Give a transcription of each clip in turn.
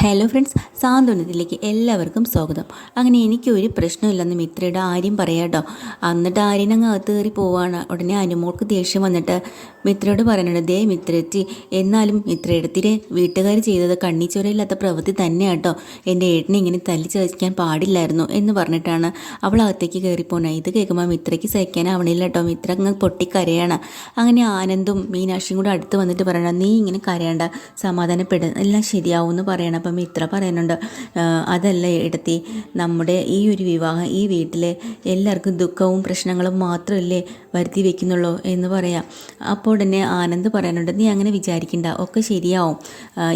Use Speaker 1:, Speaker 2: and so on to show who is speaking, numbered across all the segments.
Speaker 1: Hello friends, സാന്ത്വനത്തിലേക്ക് എല്ലാവർക്കും സ്വാഗതം. അങ്ങനെ എനിക്കൊരു പ്രശ്നമില്ലെന്ന് മിത്രയുടെ ആര്യം പറയാട്ടോ. എന്നിട്ട് ആര്യൻ അങ്ങ് അകത്ത് കയറി പോവാണ്. ഉടനെ അനുമോൾക്ക് ദേഷ്യം വന്നിട്ട് മിത്രയോട് പറയുന്നുണ്ട്, ദേ മിത്രത്തി, എന്നാലും മിത്രയെടുത്തിരെ വീട്ടുകാർ ചെയ്തത് കണ്ണിച്ചോരയില്ലാത്ത പ്രവൃത്തി തന്നെയാട്ടോ. എൻ്റെ ഏട്ടനെ ഇങ്ങനെ തല്ലി ചതയ്ക്കാൻ പാടില്ലായിരുന്നു എന്ന് പറഞ്ഞിട്ടാണ് അവൾ അകത്തേക്ക് കയറിപ്പോണേ. ഇത് കേൾക്കുമ്പോൾ മിത്രയ്ക്ക് സഹിക്കാനാവണില്ല കേട്ടോ. മിത്ര അങ്ങ് പൊട്ടിക്കരയാണ്. അങ്ങനെ ആനന്ദും മീനാക്ഷിയും കൂടെ അടുത്ത് വന്നിട്ട് പറയണം, നീ ഇങ്ങനെ കരയണ്ട, സമാധാനപ്പെടും, എല്ലാം ശരിയാവും എന്ന് പറയണം. അപ്പം മിത്ര പറയുന്നുണ്ട്, അതല്ല എടുത്തി, നമ്മുടെ ഈ ഒരു വിവാഹം ഈ വീട്ടിലെ എല്ലാവർക്കും ദുഃഖവും പ്രശ്നങ്ങളും മാത്രമല്ലേ വരുത്തി വെക്കുന്നുള്ളൂ എന്ന് പറയാം. അപ്പോൾ ഉടനെ ആനന്ദ് പറയുന്നുണ്ട്, നീ അങ്ങനെ വിചാരിക്കണ്ട, ഒക്കെ ശരിയാവും,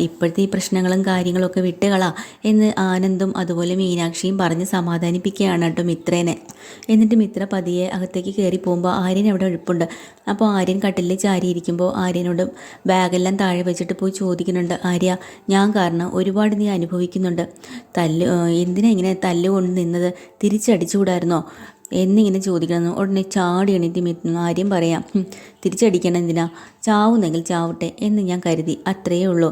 Speaker 1: ഇപ്പോഴത്തെ ഈ പ്രശ്നങ്ങളും കാര്യങ്ങളൊക്കെ വിട്ടുകളാ എന്ന് ആനന്ദും അതുപോലെ മീനാക്ഷിയും പറഞ്ഞ് സമാധാനിപ്പിക്കുകയാണ് കേട്ടോ മിത്രേനെ. എന്നിട്ട് മിത്ര പതിയെ അകത്തേക്ക് കയറി പോകുമ്പോൾ ആര്യൻ അവിടെ എഴുപ്പുണ്ട്. അപ്പോൾ ആര്യൻ കട്ടിലിൽ ചാരിയിരിക്കുമ്പോൾ ആര്യനോട് ബാഗെല്ലാം താഴെ വെച്ചിട്ട് പോയി ചോദിക്കുന്നുണ്ട്, ആര്യ, ഞാൻ കാരണം ഒരുപാട് നീ അനുഭവിക്കുന്നുണ്ട്, എന്തിനാ ഇങ്ങനെ തല്ലുകൊണ്ട് നിന്നത്, തിരിച്ചടിച്ചുകൂടായിരുന്നോ എന്നിങ്ങനെ ചോദിക്കണം. ഉടനെ ചാടി എണീറ്റ് ആര്യം പറയാം, തിരിച്ചടിക്കണം എന്തിനാ, ചാവുന്നെങ്കിൽ ചാവട്ടെ എന്ന് ഞാൻ കരുതി, അത്രയേ ഉള്ളൂ.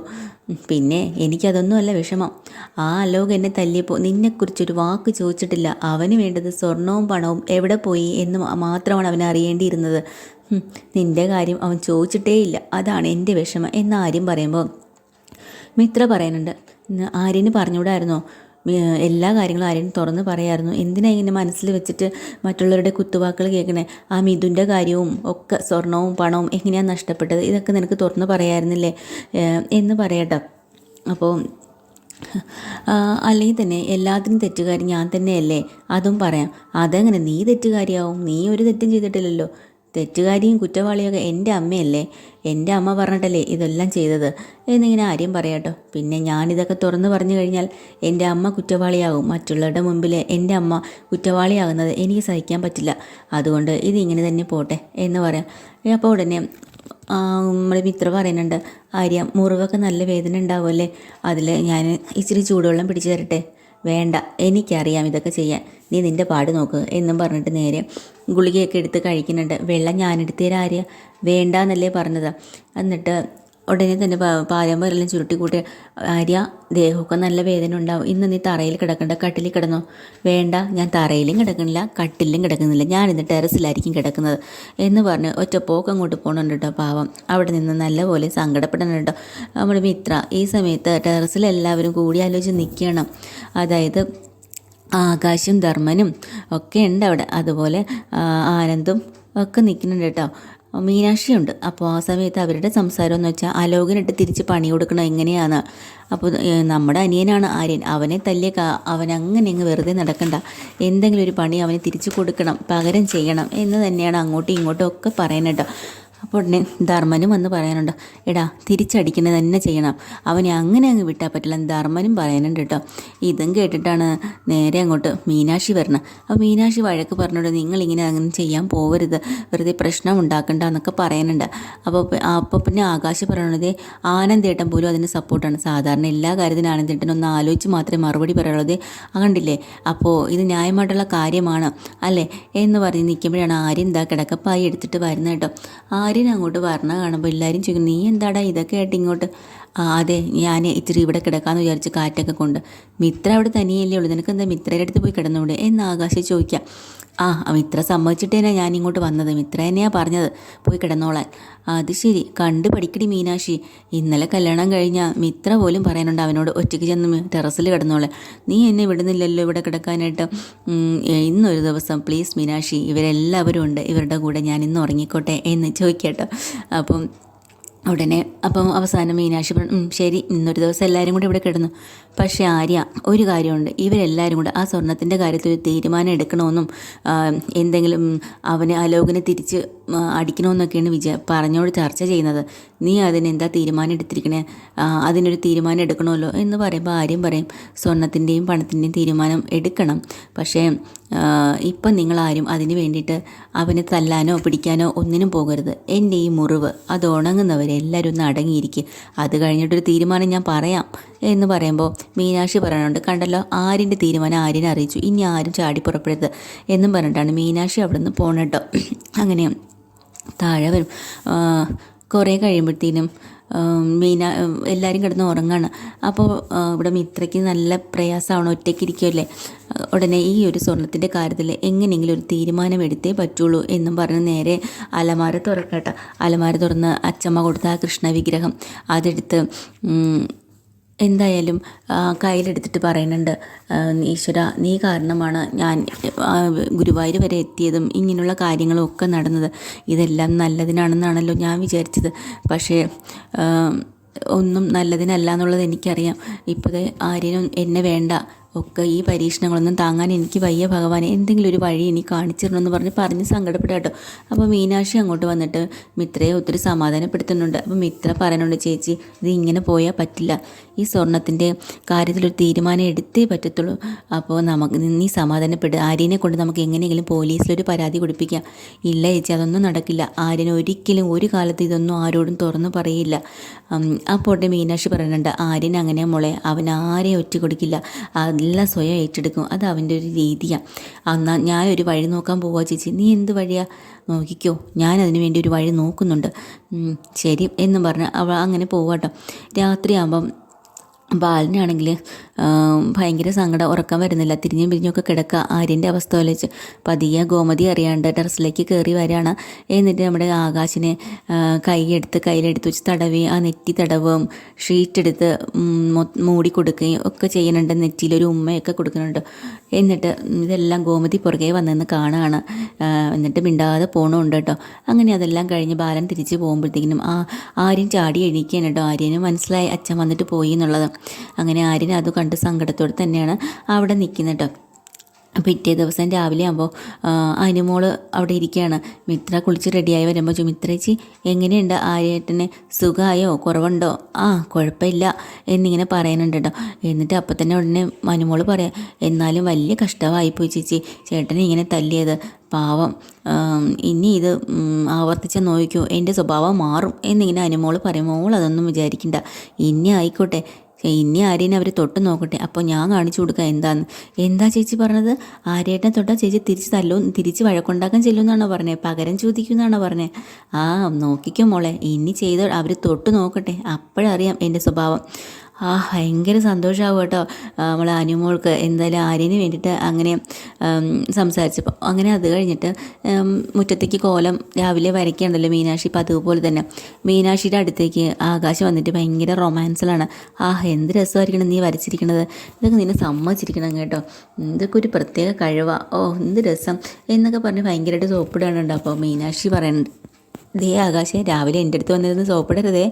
Speaker 1: പിന്നെ എനിക്കതൊന്നുമല്ല വിഷമം, ആ അലോക് എന്നെ തല്ലിയപ്പോൾ നിന്നെക്കുറിച്ചൊരു വാക്ക് ചോദിച്ചിട്ടില്ല. അവന് വേണ്ടത് സ്വർണവും പണവും എവിടെ പോയി എന്ന് മാത്രമാണ് അവൻ അറിയേണ്ടിയിരുന്നത്. നിൻ്റെ കാര്യം അവൻ ചോദിച്ചിട്ടേ ഇല്ല, അതാണ് എൻ്റെ വിഷമം എന്ന് ആര്യം പറയുമ്പോൾ മിത്ര പറയുന്നുണ്ട്, ആര്യന് പറഞ്ഞുകൂടായിരുന്നോ, എല്ലാ കാര്യങ്ങളും ആര്യൻ തുറന്ന് പറയായിരുന്നു, എന്തിനാ ഇങ്ങനെ മനസ്സിൽ വെച്ചിട്ട് മറ്റുള്ളവരുടെ കുത്തുവാക്കുകൾ കേൾക്കണേ, ആ മിഥുൻ്റെ കാര്യവും ഒക്കെ സ്വർണവും പണവും എങ്ങനെയാണ് നഷ്ടപ്പെട്ടത്, ഇതൊക്കെ നിനക്ക് തുറന്ന് പറയായിരുന്നില്ലേ എന്ന് പറയട്ടെ. അപ്പോൾ അല്ലെങ്കിൽ തന്നെ എല്ലാത്തിനും തെറ്റുകാരി ഞാൻ തന്നെയല്ലേ, അതും പറയാം. അതെങ്ങനെ നീ തെറ്റുകാരിയാവും, നീ ഒരു തെറ്റും ചെയ്തിട്ടില്ലല്ലോ, തെറ്റുകാരിയും കുറ്റവാളിയൊക്കെ എൻ്റെ അമ്മയല്ലേ, എൻ്റെ അമ്മ പറഞ്ഞിട്ടല്ലേ ഇതെല്ലാം ചെയ്തത് എന്നിങ്ങനെ ആര്യം പറയാട്ടോ. പിന്നെ ഞാനിതൊക്കെ തുറന്നു പറഞ്ഞു കഴിഞ്ഞാൽ എൻ്റെ അമ്മ കുറ്റവാളിയാകും, മറ്റുള്ളവരുടെ മുമ്പിൽ എൻ്റെ അമ്മ കുറ്റവാളിയാകുന്നത് എനിക്ക് സഹിക്കാൻ പറ്റില്ല, അതുകൊണ്ട് ഇതിങ്ങനെ തന്നെ പോട്ടെ എന്ന് പറയാം. അപ്പോൾ ഉടനെ നമ്മുടെ മിത്ര പറയുന്നുണ്ട്, ആര്യം, മുറിവൊക്കെ നല്ല വേദന ഉണ്ടാവുമല്ലേ, അതിൽ ഞാൻ ഇച്ചിരി ചൂടുവെള്ളം പിടിച്ചു തരട്ടെ. വേണ്ട, എനിക്കറിയാം ഇതൊക്കെ ചെയ്യാൻ, നീ നിൻ്റെ പാട് നോക്ക് എന്നും പറഞ്ഞിട്ട് നേരെ ഗുളികയൊക്കെ എടുത്ത് കഴിക്കുന്നുണ്ട്. വെള്ളം ഞാനെടുത്ത് തരാം ആര്യ, വേണ്ട എന്നല്ലേ പറഞ്ഞത്. എന്നിട്ട് ഉടനെ തന്നെ പാരമ്പരെല്ലാം ചുരുട്ടി കൂട്ടി, ആര്യ, ദേഹമൊക്കെ നല്ല വേദന ഉണ്ടാവും, ഇന്ന് നീ തറയിൽ കിടക്കണ്ട, കട്ടിലിൽ കിടന്നോ. വേണ്ട, ഞാൻ തറയിലും കിടക്കുന്നില്ല, കട്ടിലും കിടക്കുന്നില്ല, ഞാനിന്ന് ടെറസിലായിരിക്കും കിടക്കുന്നത് എന്ന് പറഞ്ഞ് ഒറ്റ പോക്ക് അങ്ങോട്ട് പോകണുണ്ട് കേട്ടോ. പാവം അവിടെ നിന്ന് നല്ലപോലെ സങ്കടപ്പെടണം കേട്ടോ നമ്മുടെ മിത്ര. ഈ സമയത്ത് ടെറസിൽ എല്ലാവരും കൂടിയാലോചിച്ച് നിൽക്കണം. അതായത് ആകാശും ധർമ്മനും ഒക്കെ ഉണ്ട് അവിടെ, അതുപോലെ ആനന്ദും ഒക്കെ നിൽക്കുന്നുണ്ട് കേട്ടോ. മീനാക്ഷിയുണ്ട്. അപ്പോൾ ആ സമയത്ത് അവരുടെ സംസാരം എന്ന് വെച്ചാൽ അലോകനിട്ട് തിരിച്ച് പണി കൊടുക്കണം എങ്ങനെയാണ്. അപ്പോൾ നമ്മുടെ അനിയനാണ് ആര്യൻ, അവനെ തല്ലിയ അവനങ്ങനെ അങ്ങ് വെറുതെ നടക്കണ്ട, എന്തെങ്കിലും ഒരു പണി അവന് തിരിച്ചു കൊടുക്കണം, പകരം ചെയ്യണം എന്ന് തന്നെയാണ് അങ്ങോട്ടും ഇങ്ങോട്ടും ഒക്കെ പറയുന്നത് കേട്ടോ. അപ്പോൾ ഉടനെ ധർമ്മനും വന്ന് പറയാനുണ്ട്, എടാ, തിരിച്ചടിക്കുന്നത് തന്നെ ചെയ്യണം, അവനെ അങ്ങനെ അങ്ങ് വിട്ടാൽ പറ്റില്ല ധർമ്മനും പറയാനുണ്ട് കേട്ടോ. ഇതും കേട്ടിട്ടാണ് നേരെ അങ്ങോട്ട് മീനാക്ഷി വരണം. അപ്പോൾ മീനാക്ഷി വഴക്ക് പറഞ്ഞോണ്ട്, നിങ്ങളിങ്ങനെ അങ്ങനെ ചെയ്യാൻ പോകരുത്, വെറുതെ പ്രശ്നം ഉണ്ടാക്കണ്ട എന്നൊക്കെ പറയാനുണ്ട്. അപ്പോൾ പിന്നെ ആകാശ് പറയണത്, ആനന്ദേട്ടൻ പോലും അതിന് സപ്പോർട്ടാണ്. സാധാരണ എല്ലാ കാര്യത്തിനും ആനന്ദേട്ടൻ ഒന്ന് ആലോചിച്ച് മാത്രമേ മറുപടി പറയുള്ളത്, കണ്ടില്ലേ, അപ്പോൾ ഇത് ന്യായമായിട്ടുള്ള കാര്യമാണ് അല്ലേ എന്ന് പറഞ്ഞ് നിൽക്കുമ്പോഴാണ് ആര്യൻ ഇതാ കിടക്കപ്പായി എടുത്തിട്ട് വരുന്നത് കേട്ടോ. ആര്യൻ അങ്ങോട്ട് വരണ കാണുമ്പോൾ എല്ലാവരും ചോദിക്കും, നീ എന്താടാ ഇതൊക്കെ ആയിട്ട് ഇങ്ങോട്ട്. അതെ, ഞാൻ ഇത്തിരി ഇവിടെ കിടക്കാമെന്ന് വിചാരിച്ച് കാറ്റൊക്കെ കൊണ്ട്. മിത്ര അവിടെ തനിയല്ലേ ഉള്ളൂ, നിനക്ക് എന്താ മിത്രയുടെ അടുത്ത് പോയി കിടന്നൂടെ എന്ന് ആകാശം ചോദിക്കാം. മിത്ര സമ്മതിച്ചിട്ടേനാ ഞാൻ ഇങ്ങോട്ട് വന്നത്, മിത്ര തന്നെയാണ് പറഞ്ഞത് പോയി കിടന്നോളാൻ. അത് ശരി, കണ്ട് പഠിക്കടി മീനാക്ഷി, ഇന്നലെ കല്യാണം കഴിഞ്ഞാൽ മിത്ര പോലും പറയാനുണ്ട് അവനോട് ഒറ്റയ്ക്ക് ചെന്ന് ടെറസിൽ കിടന്നോളാൻ. നീ എന്നെ വിടുന്നില്ലല്ലോ ഇവിടെ കിടക്കാനായിട്ട്, ഇന്നൊരു ദിവസം പ്ലീസ് മീനാക്ഷി, ഇവരെല്ലാവരും ഉണ്ട്, ഇവരുടെ കൂടെ ഞാൻ ഇന്ന് ഉറങ്ങിക്കോട്ടെ എന്ന് ചോദിക്കട്ടോ. അപ്പം അവസാനം മീനാക്ഷി ശരി, ഇന്നൊരു ദിവസം എല്ലാവരും കൂടി ഇവിടെ കിടന്നു. പക്ഷേ ആര്യ, ഒരു കാര്യമുണ്ട്, ഇവരെല്ലാവരും കൂടെ ആ സ്വർണത്തിൻ്റെ കാര്യത്തിൽ ഒരു തീരുമാനം എടുക്കണമെന്നും എന്തെങ്കിലും അവന് അലോകനെ തിരിച്ച് അടിക്കണമെന്നൊക്കെയാണ് പറഞ്ഞോട് ചർച്ച ചെയ്യുന്നത്. നീ അതിനെന്താ തീരുമാനം എടുത്തിരിക്കണേ, അതിനൊരു തീരുമാനം എടുക്കണമല്ലോ എന്ന് പറയുമ്പോൾ ആര്യം പറയും, സ്വർണത്തിൻ്റെയും പണത്തിൻ്റെയും തീരുമാനം എടുക്കണം, പക്ഷേ ഇപ്പം നിങ്ങളാരും അതിന് വേണ്ടിയിട്ട് അവനെ തല്ലാനോ പിടിക്കാനോ ഒന്നിനും പോകരുത്. എൻ്റെ ഈ മുറിവ് അത് ഉണങ്ങുന്നവരെല്ലാവരും ഒന്ന് അടങ്ങിയിരിക്കുക, അത് കഴിഞ്ഞിട്ടൊരു തീരുമാനം ഞാൻ പറയാം എന്ന് പറയുമ്പോൾ മീനാക്ഷി പറയാനുണ്ട്, കണ്ടല്ലോ, ആര്യൻ്റെ തീരുമാനം ആര്യനെ അറിയിച്ചു, ഇനി ആരും ചാടി പുറപ്പെടരുത് എന്നും പറഞ്ഞിട്ടാണ് മീനാക്ഷി അവിടെ നിന്ന് പോകണം കേട്ടോ. അങ്ങനെ താഴെ വരും. കുറേ കഴിയുമ്പോഴത്തേനും എല്ലാവരും കിടന്ന് ഉറങ്ങാണ്. അപ്പോൾ ഇവിടെ മിത്രയ്ക്ക് നല്ല പ്രയാസമാണ്, ഒറ്റയ്ക്കിരിക്കുമല്ലേ. ഉടനെ ഈ ഒരു സ്വർണത്തിൻ്റെ കാര്യത്തിൽ എങ്ങനെയെങ്കിലും ഒരു തീരുമാനം എടുത്തേ പറ്റുള്ളൂ എന്നും പറഞ്ഞ് നേരെ അലമാര തുറക്കട്ടെ. അലമാര തുറന്ന് അച്ചമ്മ കൊടുത്ത ആ കൃഷ്ണ വിഗ്രഹം അതെടുത്ത് എന്തായാലും കയ്യിലെടുത്തിട്ട് പറയുന്നുണ്ട്, ഈശ്വര നീ കാരണമാണ് ഞാൻ ഗുരുവായൂർ വരെ എത്തിയതും ഇങ്ങനെയുള്ള കാര്യങ്ങളും ഒക്കെ നടന്നത്. ഇതെല്ലാം നല്ലതിനാണെന്നാണല്ലോ ഞാൻ വിചാരിച്ചത്. പക്ഷേ ഒന്നും നല്ലതിനല്ല എന്നുള്ളത് എനിക്കറിയാം. ഇപ്പോഴേ ആര്യനും എന്നെ വേണ്ട, ഒക്കെ ഈ പരീക്ഷണങ്ങളൊന്നും താങ്ങാൻ എനിക്ക് വയ്യ ഭഗവാനെ, എന്തെങ്കിലും ഒരു വഴി എനിക്ക് കാണിച്ചു തരണമെന്ന് പറഞ്ഞ് സങ്കടപ്പെട്ട കേട്ടോ. അപ്പോൾ മീനാക്ഷി അങ്ങോട്ട് വന്നിട്ട് മിത്രയെ ഒത്തിരി സമാധാനപ്പെടുത്തുന്നുണ്ട്. അപ്പോൾ മിത്ര പറയുന്നുണ്ട്, ചേച്ചി ഇത് ഇങ്ങനെ പോയാൽ പറ്റില്ല, ഈ സ്വർണത്തിൻ്റെ കാര്യത്തിലൊരു തീരുമാനം എടുത്തേ പറ്റത്തുള്ളൂ. അപ്പോൾ നീ സമാധാനപ്പെടുക, ആര്യനെ കൊണ്ട് നമുക്ക് എങ്ങനെയെങ്കിലും പോലീസിലൊരു പരാതി കൊടുപ്പിക്കാം. ഇല്ല ചേച്ചി അതൊന്നും നടക്കില്ല, ആര്യൻ ഒരിക്കലും ഒരു കാലത്ത് ഇതൊന്നും ആരോടും തുറന്നു പറയില്ല. അപ്പോൾ മീനാക്ഷി പറയുന്നുണ്ട്, ആര്യൻ അങ്ങനെ മോളെ, അവൻ ആരെയും ഒറ്റ കൊടുക്കില്ല, എല്ലാം സ്വയം ഏറ്റെടുക്കും, അത് അവൻ്റെ ഒരു രീതിയാണ്. എന്നാൽ ഞാനൊരു വഴി നോക്കാൻ പോവാ ചേച്ചി. നീ എന്ത് വഴിയാ? നോക്കിക്കോ, ഞാനതിന് വേണ്ടി ഒരു വഴി നോക്കുന്നുണ്ട്. ശരി എന്നും പറഞ്ഞ് അവൾ അങ്ങനെ പോവാട്ടോ. രാത്രിയാകുമ്പം ബാലനാണെങ്കിൽ ഭയങ്കര സങ്കടം, ഉറക്കം വരുന്നില്ല, തിരിഞ്ഞും പിരിഞ്ഞൊക്കെ കിടക്കുക. ആര്യൻ്റെ അവസ്ഥ വലിച്ച് പതിയെ ഗോമതി അറിയാണ്ട് ടെറസിലേക്ക് കയറി വരികയാണ്. എന്നിട്ട് നമ്മുടെ ആകാശിനെ കയ്യിലെടുത്ത് വെച്ച് തടവി ആ നെറ്റി തടവും ഷീറ്റെടുത്ത് മൂടി കൊടുക്കുകയും ഒക്കെ ചെയ്യുന്നുണ്ട്. നെറ്റിയിലൊരു ഉമ്മയൊക്കെ കൊടുക്കുന്നുണ്ട്. എന്നിട്ട് ഇതെല്ലാം ഗോമതി പുറകെ വന്നെന്ന് കാണുകയാണ്. എന്നിട്ട് മിണ്ടാതെ പോകണമുണ്ട് കേട്ടോ. അങ്ങനെ അതെല്ലാം കഴിഞ്ഞ് ബാലൻ തിരിച്ച് പോകുമ്പോഴത്തേക്കിനും ആര്യൻ ചാടി എണീക്കുകയാണ് കേട്ടോ. ആര്യന് മനസ്സിലായി അച്ഛൻ വന്നിട്ട് പോയി എന്നുള്ളത്. അങ്ങനെ ആര്യൻ അത് കണ്ട് സങ്കടത്തോടെ തന്നെയാണ് അവിടെ നിൽക്കുന്നത് കേട്ടോ. പിറ്റേ ദിവസം രാവിലെ ആകുമ്പോൾ അനുമോള് അവിടെ ഇരിക്കുകയാണ്. മിത്ര കുളിച്ച് റെഡിയായി വരുമ്പോൾ മിത്രേച്ചി എങ്ങനെയുണ്ട്, ആര്യേട്ടന് സുഖമായോ, കുറവുണ്ടോ? കുഴപ്പമില്ല എന്നിങ്ങനെ പറയുന്നുണ്ട് കേട്ടോ. എന്നിട്ട് അപ്പം തന്നെ ഉടനെ അനുമോള് പറയാം, എന്നാലും വലിയ കഷ്ടമായിപ്പോയി ചേച്ചി, ചേട്ടനെ ഇങ്ങനെ തല്ലിയത്, പാവം, ഇനി ഇത് ആവർത്തിച്ചാൽ നോക്കിക്കോ എൻ്റെ സ്വഭാവം മാറും എന്നിങ്ങനെ അനുമോള് പറയും. മോൾ അതൊന്നും വിചാരിക്കണ്ട, ഇനി ആയിക്കോട്ടെ, ഇനി ആര്യനെ അവർ തൊട്ട് നോക്കട്ടെ, അപ്പോൾ ഞാൻ കാണിച്ചു കൊടുക്കുക എന്താ ചേച്ചി പറഞ്ഞത്? ആര്യേട്ടനെ തൊട്ടാൽ ചേച്ചി തിരിച്ച് വഴക്കുണ്ടാക്കാൻ ചെല്ലുമെന്നാണോ പറഞ്ഞത്? പകരം ചോദിക്കുമെന്നാണോ പറഞ്ഞത്? നോക്കിക്കോ മോളെ, ഇനി ചെയ്തോ, അവർ തൊട്ട് നോക്കട്ടെ, അപ്പോഴറിയാം എൻ്റെ സ്വഭാവം. ഭയങ്കര സന്തോഷമാവും കേട്ടോ നമ്മളെ അനുമോൾക്ക്. എന്തായാലും ആര്യന് വേണ്ടിയിട്ട് അങ്ങനെ സംസാരിച്ചപ്പോൾ അങ്ങനെ അത് കഴിഞ്ഞിട്ട് മുറ്റത്തേക്ക് കോലം രാവിലെ വരയ്ക്കുകയുണ്ടല്ലോ മീനാക്ഷി. ഇപ്പം അതുപോലെ തന്നെ മീനാക്ഷിയുടെ അടുത്തേക്ക് ആകാശം വന്നിട്ട് ഭയങ്കര റൊമാൻസിലാണ്. എന്ത് രസമായിരിക്കണം നീ വരച്ചിരിക്കണത്, ഇതൊക്കെ നിന്നെ സമ്മതിച്ചിരിക്കണം കേട്ടോ, ഇതൊക്കെ ഒരു പ്രത്യേക കഴിവാണ്, എന്ത് രസം എന്നൊക്കെ പറഞ്ഞ് ഭയങ്കരമായിട്ട് സോപ്പിടാനുണ്ട്. അപ്പോൾ മീനാക്ഷി പറയുന്നുണ്ട്, ദേ ആകാശേ, രാവിലെ എൻ്റെ അടുത്ത് വന്നിരുന്ന് സോപ്പിടരുതേ,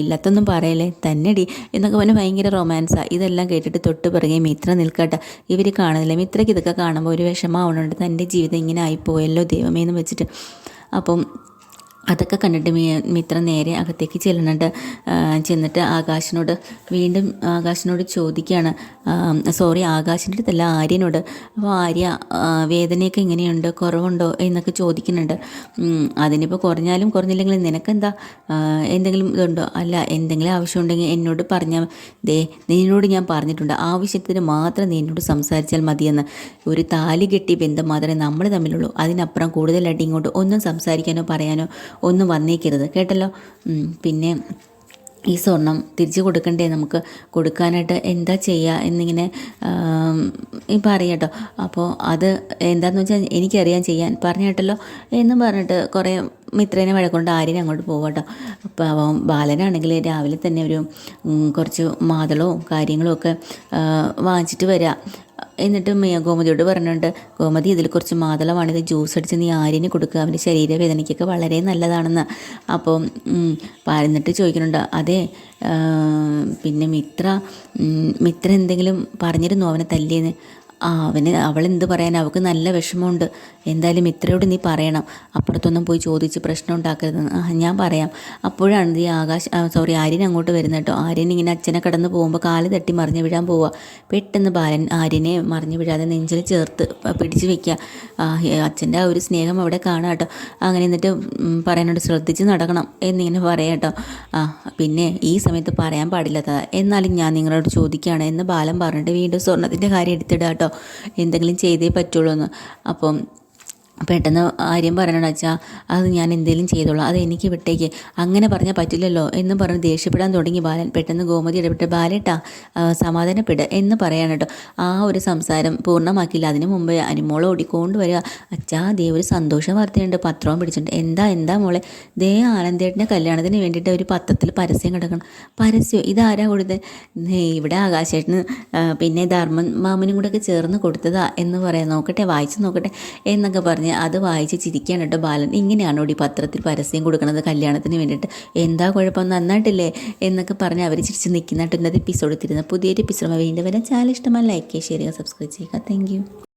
Speaker 1: ഇല്ലാത്തൊന്നും പറയല്ലേ തന്നെടി എന്നൊക്കെ പറഞ്ഞാൽ ഭയങ്കര റൊമാൻസാണ്. ഇതെല്ലാം കേട്ടിട്ട് തൊട്ട് പിറകെ മിത്ര നിൽക്കട്ടെ. ഇവർ കാണുന്നില്ല. മിത്രയ്ക്ക് ഇതൊക്കെ കാണുമ്പോൾ ഒരു വിഷമമാവുന്നുണ്ട്, തൻ്റെ ജീവിതം ഇങ്ങനെ ആയിപ്പോയല്ലോ ദൈവമേ എന്ന് വെച്ചിട്ട്. അപ്പം അതൊക്കെ കണ്ടിട്ട് മിത്ര നേരെ അകത്തേക്ക് ചെന്നിട്ട് ആകാശിനോട് ചോദിക്കുകയാണ്, ആകാശിൻ്റെ അടുത്തല്ല ആര്യനോട്. അപ്പോൾ ആര്യ വേദനയൊക്കെ എങ്ങനെയുണ്ട്, കുറവുണ്ടോ എന്നൊക്കെ ചോദിക്കുന്നുണ്ട്. അതിനിപ്പോൾ കുറഞ്ഞാലും കുറഞ്ഞില്ലെങ്കിലും നിനക്കെന്താ, എന്തെങ്കിലും ഇതുണ്ടോ? അല്ല, എന്തെങ്കിലും ആവശ്യമുണ്ടെങ്കിൽ എന്നോട് പറഞ്ഞാൽ നിന്നോട് ഞാൻ പറഞ്ഞിട്ടുണ്ട്, ആവശ്യത്തിന് മാത്രം നീ എന്നോട് സംസാരിച്ചാൽ മതിയെന്ന്. ഒരു താലി കെട്ടിയ ബന്ധം മാത്രമേ നമ്മൾ തമ്മിലുള്ളൂ, അതിനപ്പുറം കൂടുതലായിട്ട് ഇങ്ങോട്ട് ഒന്നും സംസാരിക്കാനോ പറയാനോ ഒന്നും വന്നേക്കരുത് കേട്ടല്ലോ. പിന്നെ ഈ സ്വർണം തിരിച്ചു കൊടുക്കണ്ടേ, നമുക്ക് കൊടുക്കാനായിട്ട് എന്താ ചെയ്യുക എന്നിങ്ങനെ പറയാട്ടോ. അപ്പോൾ അത് എന്താണെന്ന് വെച്ചാൽ എനിക്കറിയാൻ ചെയ്യാൻ പറഞ്ഞു കേട്ടല്ലോ എന്ന് പറഞ്ഞിട്ട് കുറേ മിത്രേനെ വഴക്കൊണ്ട് ആര്യനെ അങ്ങോട്ട് പോവാട്ടോ. അപ്പോൾ അവൻ ബാലനാണെങ്കിൽ രാവിലെ തന്നെ ഒരു കുറച്ച് മാതളവും കാര്യങ്ങളും ഒക്കെ വാങ്ങിച്ചിട്ട് വരിക. എന്നിട്ട് ഗോമതിയോട് പറഞ്ഞിട്ടുണ്ട്, ഗോമതി ഇതിൽ കുറച്ച് മാതളമാണ്, ഇത് ജ്യൂസ് അടിച്ച് നീ ആര്യന് കൊടുക്കുക, അവൻ്റെ ശരീരവേദനയ്ക്കൊക്കെ വളരെ നല്ലതാണെന്ന്. അപ്പോൾ എന്നിട്ട് ചോദിക്കുന്നുണ്ട്, അതെ പിന്നെ മിത്ര എന്തെങ്കിലും പറഞ്ഞിരുന്നു അവനെ തല്ലിയെന്ന്? അവളെന്ത് പറയാൻ, അവൾക്ക് നല്ല വിഷമമുണ്ട്. എന്തായാലും മിത്രയോട് നീ പറയണം, അപ്പുറത്തൊന്നും പോയി ചോദിച്ച് പ്രശ്നം ഉണ്ടാക്കരുതെന്ന്. ഞാൻ പറയാം. അപ്പോഴാണ് ആര്യൻ അങ്ങോട്ട് വരുന്നത് കേട്ടോ. ആര്യൻ ഇങ്ങനെ അച്ഛനെ കടന്ന് പോകുമ്പോൾ കാല് തട്ടി മറിഞ്ഞു വീഴാൻ പോവുക. പെട്ടെന്ന് ബാലൻ ആര്യനെ മറിഞ്ഞു വീഴാതെ നെഞ്ചിൽ ചേർത്ത് പിടിച്ച് വയ്ക്കുക. അച്ഛൻ്റെ ആ ഒരു സ്നേഹം അവിടെ കാണാം കേട്ടോ. അങ്ങനെ എന്നിട്ട് പറയാനോട് ശ്രദ്ധിച്ച് നടക്കണം എന്നിങ്ങനെ പറയാം കേട്ടോ. പിന്നെ ഈ സമയത്ത് പറയാൻ പാടില്ലാത്തതാണ്, എന്നാലും ഞാൻ നിങ്ങളോട് ചോദിക്കുകയാണ് എന്ന് ബാലൻ പറഞ്ഞിട്ട് വീണ്ടും സ്വർണ്ണത്തിൻ്റെ കാര്യം എടുത്തിടുക കേട്ടോ. എന്തെങ്കിലും ചെയ്തേ പറ്റുള്ളൂ എന്ന്. അപ്പം പെട്ടെന്ന് ആര്യം പറയണ അച്ഛാ അത് ഞാൻ എന്തെങ്കിലും ചെയ്തോളാം, അത് എനിക്ക് വിട്ടേക്ക്, അങ്ങനെ പറഞ്ഞാൽ പറ്റില്ലല്ലോ എന്ന് പറഞ്ഞ് ദേഷ്യപ്പെടാൻ തുടങ്ങി ബാലൻ. പെട്ടെന്ന് ഗോമതി ഇടപെട്ട് ബാലേട്ടാ സമാധാനപ്പെട് എന്ന് പറയാൻ കേട്ടോ. ആ ഒരു സംസാരം പൂർണ്ണമാക്കിയില്ല. അതിന് മുമ്പ് അനുമോൾ ഓടിക്കൊണ്ട് വരിക. അച്ഛാ ദേ ഒരു സന്തോഷ വാർത്തയുണ്ട്, പത്രവും പിടിച്ചിട്ടുണ്ട്. എന്താ മോളെ? ദേ ആനന്ദേട്ടൻ്റെ കല്യാണത്തിന് വേണ്ടിയിട്ട് ഒരു പത്രത്തിൽ പരസ്യം കിടക്കണം. പരസ്യം? ഇതാരാ കൊടുത്തത്? ഇവിടെ ആകാശേട്ടന് പിന്നെ ധർമ്മൻ മാമനും കൂടെ ഒക്കെ ചേർന്ന് കൊടുത്തതാ എന്ന് പറയാം, നോക്കട്ടെ വായിച്ച് നോക്കട്ടെ എന്നൊക്കെ പറഞ്ഞ് അത് വായിച്ച് ചിരിക്കാൻ കേട്ടോ ബാലൻ. ഇങ്ങനെയാണോ ഈ പത്രത്തിൽ പരസ്യം കൊടുക്കുന്നത് കല്യാണത്തിന് വേണ്ടിയിട്ട്? എന്താ കുഴപ്പം, നന്നായിട്ടില്ലേ എന്നൊക്കെ പറഞ്ഞ് അവർ ചിരിച്ച് നിൽക്കുന്നതായിട്ട് ഇന്നത്തെ എപ്പിസോഡ് എത്തിരുന്ന പുതിയൊരു എപ്പിസോഡ് വീണ്ടും വരാൻ ചാനൽ ഇഷ്ടമായി ലൈക്ക് ചെയ്യുക, ഷെയർ ചെയ്യുക, സബ്സ്ക്രൈബ് ചെയ്യുക. Thank you.